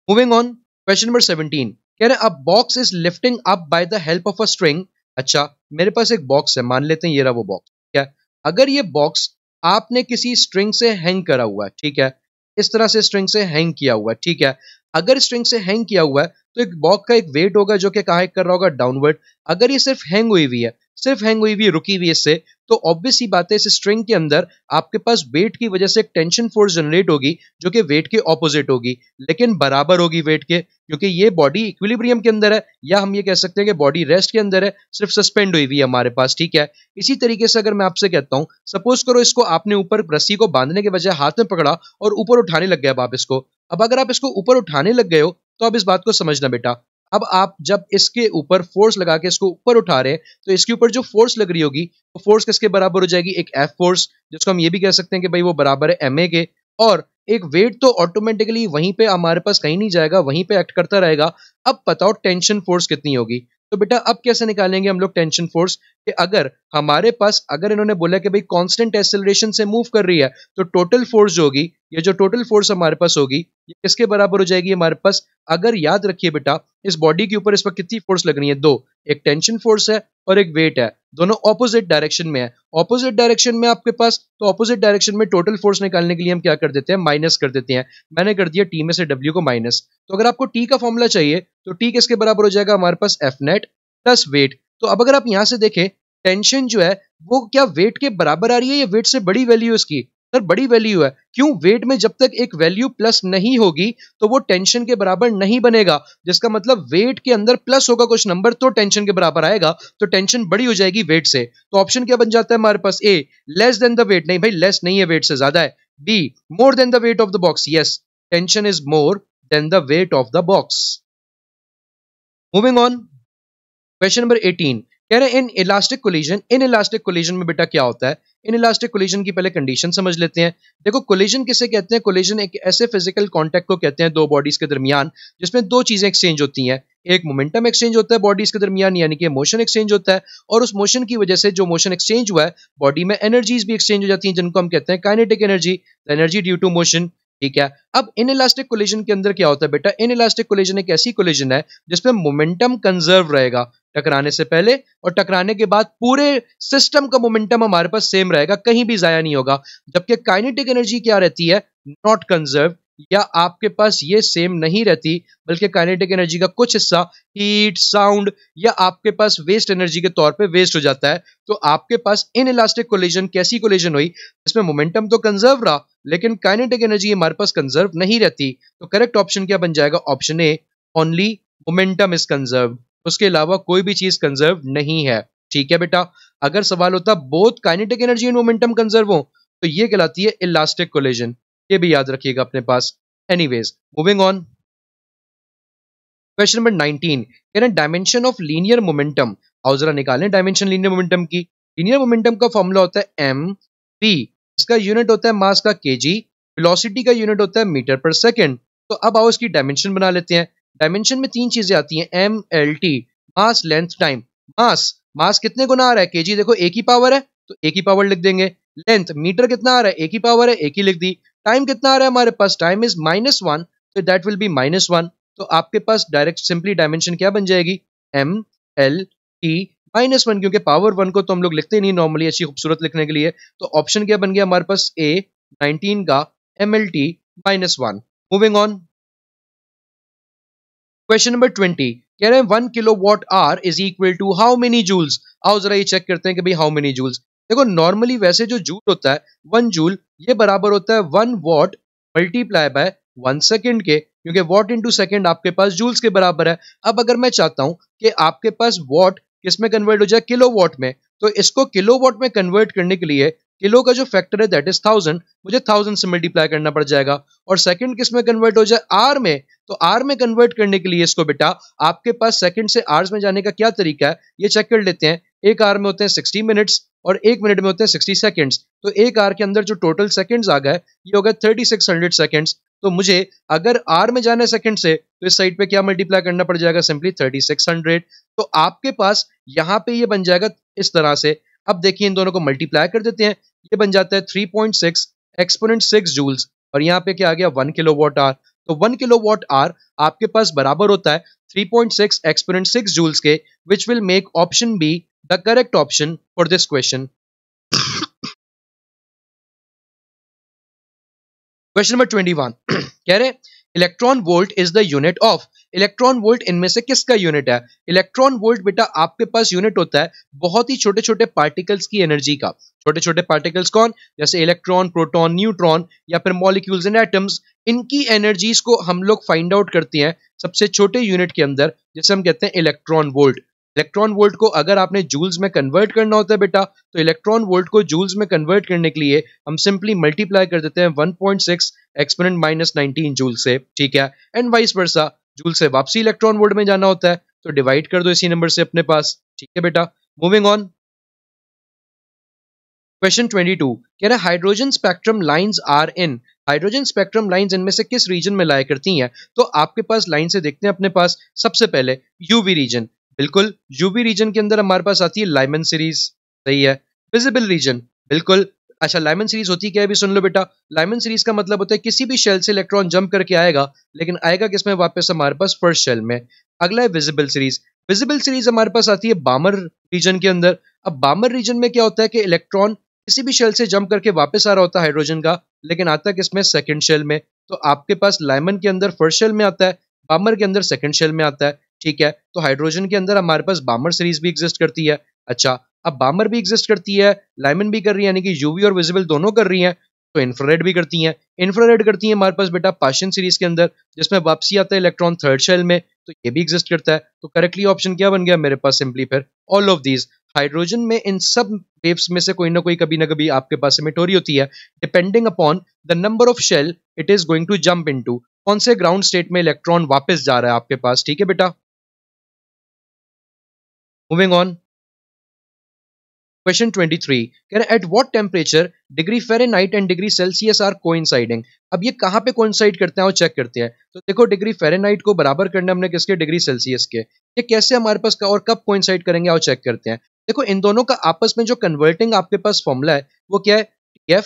मूविंग ऑन, क्वेश्चन नंबर 17 कह रहे हैं अ box is lifting up by the help of a string. अच्छा, मेरे पास एक बॉक्स है, मान लेते हैं ये रहा वो बॉक्स, ठीक है। अगर ये बॉक्स आपने किसी स्ट्रिंग से हैंग करा हुआ है, ठीक है, इस तरह से स्ट्रिंग से हैंग किया हुआ है, ठीक है। अगर स्ट्रिंग से हैंग किया हुआ है तो एक बॉक्स का एक वेट होगा जो कि कहाँ कर रहा होगा, डाउनवर्ड। अगर ये सिर्फ हैंग हुई हुई है, सिर्फ हैंग हुई हुई, रुकी हुई इससे, तो ऑब्वियस सी बात है इस स्ट्रिंग के अंदर आपके पास वेट की वजह से एक टेंशन फोर्स जनरेट होगी जो कि वेट के ऑपोजिट होगी, लेकिन बराबर होगी वेट के, क्योंकि ये बॉडी इक्विलिब्रियम के अंदर है, या हम ये कह सकते हैं कि बॉडी रेस्ट के अंदर है, सिर्फ सस्पेंड हुई हुई है हमारे पास, ठीक है। इसी तरीके से अगर मैं आपसे कहता हूं, सपोज करो इसको आपने ऊपर रस्सी को बांधने के बजाय हाथ में पकड़ा और ऊपर उठाने लग गए अब आप इसको। अब अगर आप इसको ऊपर उठाने लग गए हो तो अब इस बात को समझना बेटा, अब आप जब इसके ऊपर फोर्स लगा के इसको ऊपर उठा रहे हैं तो इसके ऊपर जो फोर्स लग रही होगी वो फोर्स किसके बराबर हो जाएगी, एक एफ फोर्स, जिसको हम ये भी कह सकते हैं कि भाई वो बराबर है एम ए के। और एक वेट तो ऑटोमेटिकली वहीं पे हमारे पास कहीं नहीं जाएगा, वहीं पे एक्ट करता रहेगा। अब बताओ टेंशन फोर्स कितनी होगी। तो बेटा अब कैसे निकालेंगे हम लोग टेंशन फोर्स, कि अगर हमारे पास, अगर इन्होंने बोला कि भाई कांस्टेंट एक्सेलरेशन से मूव कर रही है, तो टोटल फोर्स जो होगी, ये जो टोटल फोर्स हमारे पास होगी, ये किसके बराबर हो जाएगी हमारे पास। अगर याद रखिए बेटा, इस बॉडी के ऊपर इस वक्त कितनी फोर्स लग रही है, दो, एक टेंशन फोर्स है और एक वेट है, दोनों ऑपोजिट डायरेक्शन में है। ऑपोजिट डायरेक्शन में आपके पास, तो ऑपोजिट डायरेक्शन में टोटल फोर्स निकालने के लिए हम क्या कर देते हैं, माइनस कर देते हैं। मैंने कर दिया टी में से डब्ल्यू को माइनस। तो अगर आपको टी का फॉर्मूला चाहिए तो टी किसके बराबर हो जाएगा हमारे पास, एफ नेट प्लस वेट। तो अब अगर आप यहां से देखें, टेंशन जो है वो क्या वेट के बराबर आ रही है या वेट से बड़ी वैल्यू इसकी, सर बड़ी वैल्यू है। क्यों, वेट में जब तक एक वैल्यू प्लस नहीं होगी तो वो टेंशन के बराबर नहीं बनेगा, जिसका मतलब वेट के अंदर प्लस होगा कुछ नंबर तो टेंशन के बराबर आएगा, तो टेंशन बड़ी हो जाएगी वेट से। तो ऑप्शन क्या बन जाता है हमारे पास, ए लेस देन द वेट, नहीं भाई लेस नहीं है, वेट से ज्यादा है। Be more than the weight of the box, yes tension is more than the weight of the box. Moving on, question number 18 कह रहे हैं in elastic collision, in elastic collision में बेटा क्या होता है। इन इलास्टिक कोलिजन की पहले कंडीशन समझ लेते हैं। देखो कोलिजन किसे कहते हैं, कोलिजन एक ऐसे फिजिकल कांटेक्ट को कहते हैं दो बॉडीज के दरमियान जिसमें दो चीजें एक्सचेंज होती हैं। एक मोमेंटम एक्सचेंज होता है बॉडीज के दरमियान, यानी कि मोशन एक्सचेंज होता है, और उस मोशन की वजह से जो मोशन एक्सचेंज हुआ है बॉडी में एनर्जीज भी एक्सचेंज हो जाती हैं जिनको हम कहते हैं kinetic energy, energy due to motion, ठीक है। अब इनइलास्टिक कोलिजन के अंदर क्या होता है बेटा, इनइलास्टिक कोलिजन एक ऐसी कोलिजन है जिसमें मोमेंटम कंजर्व रहेगा टकराने से पहले, और टकराने के बाद पूरे सिस्टम का मोमेंटम हमारे पास सेम रहेगा, कहीं भी जाया नहीं होगा। जबकि काइनेटिक एनर्जी क्या रहती है, नॉट कंजर्व, या आपके पास ये सेम नहीं रहती, बल्कि काइनेटिक एनर्जी का कुछ हिस्सा हीट, साउंड या आपके पास वेस्ट एनर्जी के तौर पे वेस्ट हो जाता है। तो आपके पास इनइलास्टिक कोलिजन कैसी कोलिजन हुई, जिसमें मोमेंटम तो कंजर्व रहा लेकिन काइनेटिक एनर्जी हमारे पास कंजर्व नहीं रहती। तो करेक्ट ऑप्शन क्या बन जाएगा, option A, only momentum is conserve, उसके अलावा कोई भी चीज कंजर्व नहीं है। ठीक है बेटा, अगर सवाल होता both kinetic energy and momentum conserve हो तो ये कहलाती है इलास्टिक कोलिजन, ये भी याद रखिएगा अपने पास। Anyways, moving on, question number 19 कह रहे हैं डायमेंशन ऑफ लीनियर मोमेंटम। आओ जरा निकालें डायमेंशन लीनियर मोमेंटम की। लीनियर मोमेंटम का फॉर्मूला होता है एम वी, इसका यूनिट होता है मास का केजी, वेलोसिटी का यूनिट होता है मीटर पर सेकंड। तो अब आओ इसकी डायमेंशन बना लेते हैं। डायमेंशन में तीन चीजें आती हैं, M L T, mass length time. Mass, mass कितने गुना आ रहा है, केजी देखो एक ही पावर है तो एक ही पावर लिख देंगे। लेंथ, मीटर कितना आ रहा है, एक ही पावर है, एक ही लिख दी। टाइम कितना आ रहा है हमारे पास, टाइम इज -1, तो दैट विल बी -1। तो आपके पास डायरेक्ट सिंपली डायमेंशन क्या बन जाएगी, एम एल टी -1, क्योंकि पावर 1 को तो हम लोग लिखते नहीं नॉर्मली अच्छी खूबसूरत लिखने के लिए। तो ऑप्शन क्या बन गया हमारे पास, ए 19 का M L T -1। Moving on, question number 20 कह रहे हैं 1 kilowatt hour is equal to how many joules. आओ जरा ये चेक करते हैं कि भाई हाउ मेनी जूल्स। देखो नॉर्मली वैसे जो जूल होता है 1 जूल, ये बराबर होता है 1 वॉट मल्टीप्लाई बाय 1 सेकेंड के, क्योंकि वॉट इंटू सेकेंड आपके पास जूल्स के बराबर है। अब अगर मैं चाहता हूं कि आपके पास वॉट किस में कन्वर्ट हो जाए, किलो वॉट में, तो इसको किलो वॉट में कन्वर्ट करने के लिए किलो का जो फैक्टर है दैट इज 1000, मुझे 1000 से मल्टीप्लाई करना पड़ जाएगा। और सेकंड किस में कन्वर्ट हो जाए, आर में, तो आर में कन्वर्ट करने के लिए इसको बेटा आपके पास सेकंड से आर्स में जाने का क्या तरीका है, ये चेक कर लेते हैं। एक आर में होते हैं 60 मिनट्स और एक मिनट में होते हैं 60 सेकंड्स। तो एक आर के अंदर जो टोटल सेकंड्स आ गए ये हो गए 3600 सेकंड्स। तो मुझे अगर आर में जाना है सेकंड से तो इस साइड पे क्या मल्टीप्लाई करना पड़ जाएगा, सिंपली 3600। तो आपके पास यहाँ पे ये बन जाएगा इस तरह से। अब देखिए इन दोनों को मल्टीप्लाई कर देते हैं, ये बन जाता है 3.6 एक्सपोनेंट 6 जूल्स, और यहाँ पे क्या आ गया 1 किलोवाट आवर। तो 1 किलोवाट आवर आपके पास बराबर होता है 3.6 एक्सपोनेंट 6 जूल्स के, विच will make option be the correct option for this question. Question number 21 कह रहे electron volt is the unit of. Electron volt इनमें से किसका यूनिट है। इलेक्ट्रॉन वोल्ट बेटा आपके पास यूनिट होता है बहुत ही छोटे छोटे पार्टिकल्स की एनर्जी का। छोटे छोटे पार्टिकल्स कौन, जैसे इलेक्ट्रॉन, प्रोटॉन, न्यूट्रॉन या फिर मॉलिक्यूल्स एंड एटम्स, इनकी एनर्जीज को हम लोग फाइंड आउट करते हैं सबसे छोटे यूनिट के अंदर, जिसे हम कहते हैं इलेक्ट्रॉन वोल्ट। इलेक्ट्रॉन वोल्ट को अगर आपने जूल्स में कन्वर्ट करना होता है बेटा, तो इलेक्ट्रॉन वोल्ट को जूल्स में कन्वर्ट करने के लिए हम सिंपली मल्टीप्लाई कर देते हैं 1.6 एक्सपोनेंट -19 जूल से। ठीक है, एंड वाइस वर्सा, जूल से वापसी इलेक्ट्रॉन वोल्ट में जाना होता है तो डिवाइड कर दो इसी नंबर से अपने पास। ठीक है बेटा, मूविंग ऑन, क्वेश्चन 22 कह रहा है hydrogen spectrum lines are in. Hydrogen spectrum lines इनमें से किस रीजन में लाया करती हैं। तो आपके पास लाइन से देखते हैं अपने पास, सबसे पहले यूवी रीजन, बिल्कुल यूवी रीजन के अंदर हमारे पास आती है लाइमन सीरीज, सही है। विजिबल रीजन, बिल्कुल। अच्छा लाइमन सीरीज होती क्या है भी सुन लो बेटा। लाइमन सीरीज का मतलब होता है किसी भी शेल से इलेक्ट्रॉन जंप करके आएगा, लेकिन आएगा किसमें वापस, हमारे पास फर्स्ट शेल में। अगला है विजिबल सीरीज। विजिबल सीरीज हमारे पास आती है बामर रीजन के अंदर। अब बामर रीजन में क्या होता है कि इलेक्ट्रॉन किसी भी शेल से जंप करके वापस आ रहा होता है हाइड्रोजन का, लेकिन आता है किसमें, सेकंड शेल में। तो आपके पास लाइमन के अंदर फर्स्ट शेल में आता है, बामर के अंदर सेकंड शेल में आता है। ठीक है, तो हाइड्रोजन के अंदर हमारे पास बामर सीरीज भी एग्जिस्ट करती है। अच्छा, अब बामर भी एग्जिस्ट करती है, लाइमन भी कर रही है, यानी कि यूवी और विजिबल दोनों कर रही हैं, तो इंफ्रारेड भी करती हैं। इंफ्रारेड करती है हमारे पास बेटा पाशियन सीरीज के अंदर, जिसमें वापसी आता है इलेक्ट्रॉन थर्ड शेल में, तो ये भी एग्जिस्ट करता है। तो करेक्टली ऑप्शन क्या बन गया मेरे पास, सिंपली फिर ऑल ऑफ दीज। हाइड्रोजन में इन सब वेव्स में से कोई ना कोई कभी ना कभी आपके पास एमिट हो रही होती है, depending upon the number of shell it is going to jump into, कौन से ग्राउंड स्टेट में इलेक्ट्रॉन वापस जा रहा है आपके पास। ठीक है बेटा, मूविंग ऑन, क्वेश्चन 23 कह रहे at what temperature degree Fahrenheit and degree Celsius are coinciding. अब ये कहां पे कोइंसाइड करते हैं और चेक करते हैं। तो देखो डिग्री फ़ारेनहाइट को बराबर करना हमने किसके, डिग्री सेल्सियस के। ये कैसे हमारे पास और कब कोइंसाइड करेंगे और चेक करते हैं। देखो इन दोनों का आपस में जो कन्वर्टिंग आपके पास फॉर्मूला है वो क्या है, TF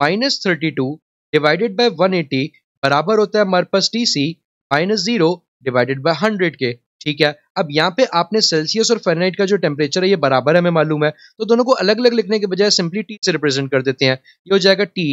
-32 डिवाइडेड बाय 180 बराबर होता है हमारे पास TC माइनस 0 डिवाइडेड बाय 100 के। ठीक है, अब यहाँ पे आपने सेल्सियस और फ़ारेनहाइट का जो टेम्परेचर है ये बराबर हमें मालूम है, तो दोनों को अलग अलग लिखने के बजाय सिंपली T से रिप्रेजेंट कर देते हैं। ये हो जाएगा T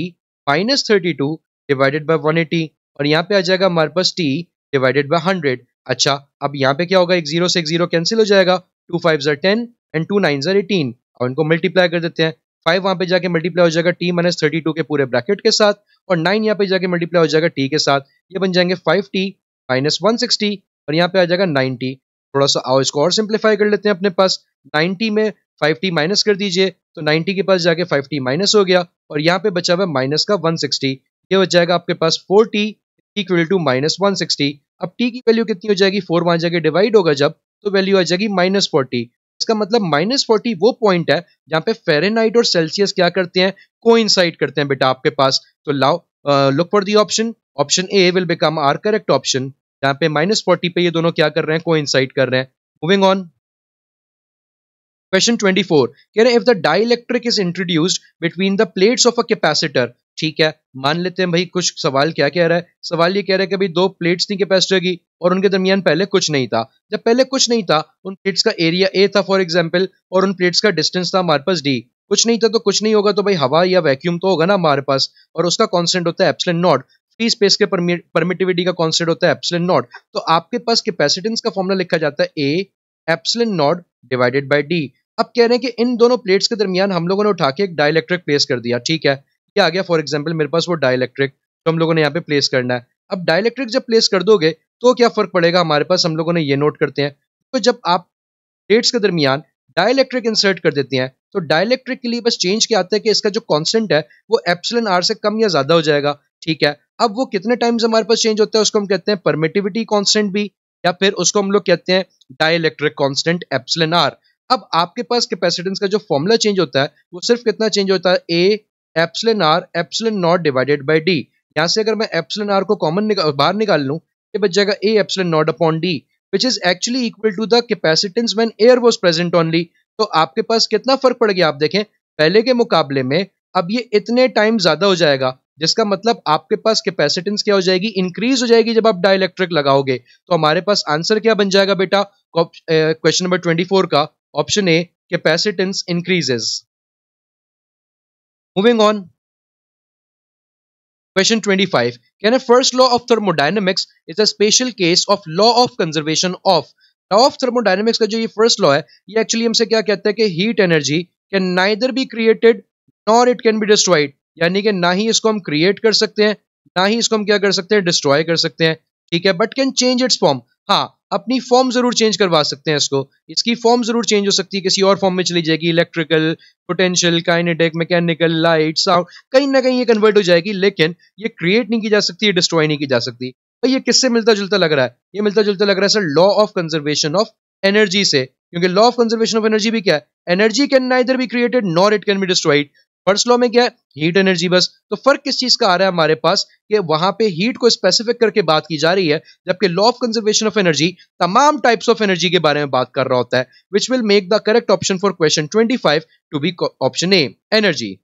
माइनस 32 डिवाइडेड बाय 180 और यहाँ पे आ जाएगा हमारे पास T डिवाइडेड बाय 100। अच्छा, अब यहाँ पे क्या होगा, एक जीरो से एक जीरो कैंसिल हो जाएगा, 2 5 are 10 एंड 2 9 are 18 और इनको मल्टीप्लाई कर देते हैं। 5 वहां पे जाके मल्टीप्लाई हो जाएगा T माइनस 32 के पूरे ब्रैकेट के साथ और 9 यहाँ पे जाके मल्टीप्लाई हो जाएगा T के साथ। ये बन जाएंगे 5T माइनस 160 और यहाँ पे आ जाएगा 90। थोड़ा सा आओ इसको और सिंप्लीफाई कर लेते हैं अपने पास। 90 में 5T माइनस कर दीजिए तो 90 के पास जाके 5T माइनस हो गया और यहाँ पे बचा हुआ माइनस का 160। ये हो जाएगा आपके पास 4T इक्वल टू माइनस 160। अब T की वैल्यू कितनी हो जाएगी, 4 वहां जाके डिवाइड होगा जब, तो वैल्यू आ जाएगी माइनस 40। इसका मतलब माइनस 40 वो पॉइंट है जहां पे फ़ारेनहाइट और सेल्सियस क्या करते हैं, कोइंसाइड करते हैं बेटा आपके पास। तो लाओ look for the option, option A will become our correct option, जहां पे माइनस 40 पे ये दोनों क्या कर रहे हैं, कोइंसाइड कर रहे हैं। मूविंग ऑन, क्वेश्चन 24 कह रहे हैं if the dielectric is introduced between the plates of a capacitor. ठीक है, मान लेते हैं भाई कुछ सवाल क्या कह रहा है, सवाल ये कह रहा है कि भाई दो प्लेट्स थी कैपेसिटर की और उनके दरमियान पहले कुछ नहीं था। जब पहले कुछ नहीं था, उन प्लेट्स का एरिया A था फॉर एग्जांपल और उन प्लेट्स का डिस्टेंस था हमारे पास D। कुछ नहीं था तो कुछ नहीं होगा तो भाई हवा या वैक्यूम तो होगा ना हमारे पास, और उसका कांस्टेंट होता है एप्सिलॉन नॉट। फ्री स्पेस के परमिटिविटी का कांस्टेंट होता है एप्सिलॉन नॉट। तो आपके पास कैपेसिटेंस का फॉर्मूला लिखा जाता है A epsilon naught divided by D। अब कह रहे हैं कि इन दोनों प्लेट्स के दरमियान हम लोगों ने उठा के एक डाइलेक्ट्रिक प्लेस कर दिया। ठीक है, ये आ गया फॉर एग्जांपल मेरे पास वो डाइलेक्ट्रिक तो हम लोगों ने यहाँ पे प्लेस करना है। अब डाइलेक्ट्रिक जब प्लेस कर दोगे तो क्या फर्क पड़ेगा हमारे पास, हम लोगों ने ये नोट करते हैं। तो जब आप प्लेट्स के दरमियान डाइलेक्ट्रिक इंसर्ट कर देते हैं तो डाइलेक्ट्रिक के लिए बस चेंज क्या आता है कि इसका जो कांस्टेंट है वो एप्सिलॉन आर से कम या ज्यादा हो जाएगा। ठीक है, अब वो कितने टाइम्स हमारे पास चेंज होता है उसको हम कहते हैं परमिटिविटी कांस्टेंट भी, या फिर उसको हम लोग कहते हैं डाइलेक्ट्रिक कांस्टेंट एप्सिलॉन आर। अब आपके पास कैपेसिटेंस का जो फॉर्मूला चेंज होता है वो सिर्फ कितना चेंज होता है, A epsilon R epsilon naught divided by D। यहाँ से अगर मैं एप्सिलॉन आर को कॉमन बाहर निकाल लूं, ये बच जाएगा A epsilon not upon D which is actually equal to the capacitance when air was present only। तो आपके पास कितना फर्क पड़ गया आप देखें, पहले के मुकाबले में अब ये इतने टाइम ज्यादा हो जाएगा, जिसका मतलब आपके पास कैपेसिटेंस क्या हो जाएगी, इंक्रीज हो जाएगी जब आप डाइलेक्ट्रिक लगाओगे। तो हमारे पास आंसर क्या बन जाएगा बेटा, क्वेश्चन नंबर 24 का option A capacitance increases. Moving on, question 25 कहना first law of thermodynamics is a special case of law of conservation of. Law of thermodynamics का जो ये फर्स्ट लॉ है ये एक्चुअली हमसे क्या कहता है कि heat energy can neither be created nor it can be destroyed, यानी कि ना ही इसको हम क्रिएट कर सकते हैं ना ही इसको हम क्या कर सकते हैं, डिस्ट्रॉय कर सकते हैं। ठीक है, but can change it's form, हाँ अपनी फॉर्म जरूर चेंज करवा सकते हैं इसको, इसकी फॉर्म जरूर चेंज हो सकती है, किसी और फॉर्म में चली जाएगी, electrical, potential, kinetic, mechanical, light, sound, कहीं ना कहीं ये कन्वर्ट हो जाएगी, लेकिन ये क्रिएट नहीं की जा सकती, डिस्ट्रॉय नहीं की जा सकती। भाई ये किससे मिलता जुलता लग रहा है, ये मिलता जुलता लग रहा है sir law of conservation of energy से, क्योंकि law of conservation of energy भी क्या है, energy can neither be created nor it can be destroyed. First law में क्या है, हीट एनर्जी बस। तो फर्क किस चीज का आ रहा है हमारे पास कि वहां पे हीट को स्पेसिफिक करके बात की जा रही है, जबकि law of conservation of energy तमाम टाइप्स ऑफ एनर्जी के बारे में बात कर रहा होता है, which will make the correct option for question 25 to be option A energy.